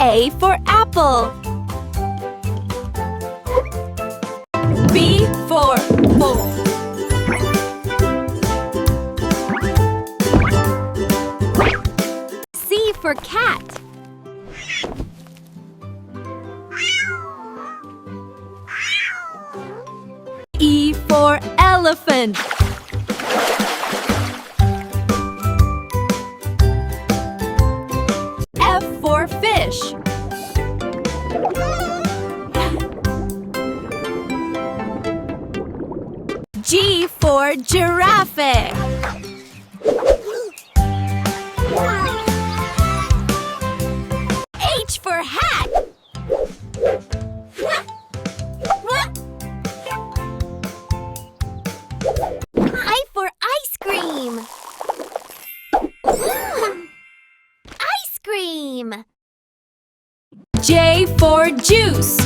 A for apple. B for bull. C for cat. E for elephant. F for fish. G for giraffe. H for hat. I for ice cream. Ice cream. J for juice.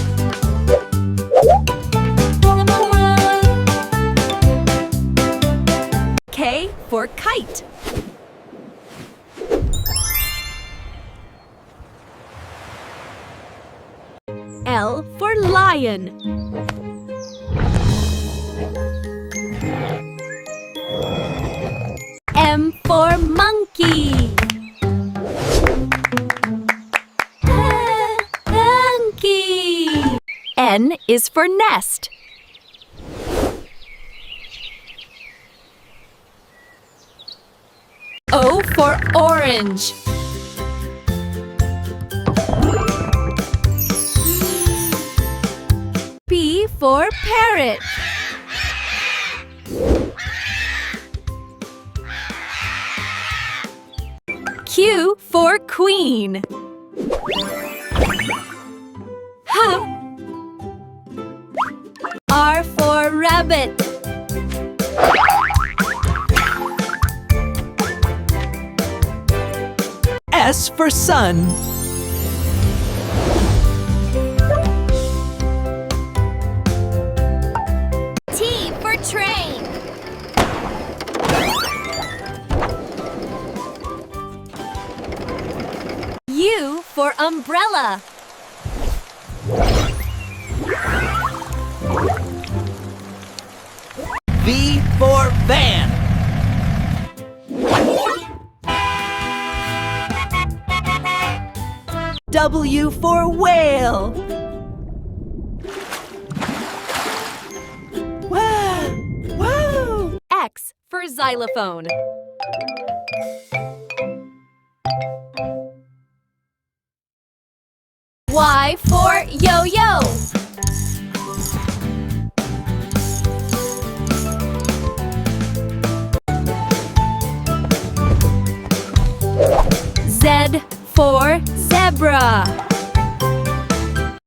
K for kite. L for lion. M for monkey. Monkey. N is for nest. O for orange. P for parrot. Q for queen. R for rabbit. S for sun. T for train. U for umbrella. V for van. W for whale. Wow! Wow! X for xylophone. Y for yo-yo. Z for zebra.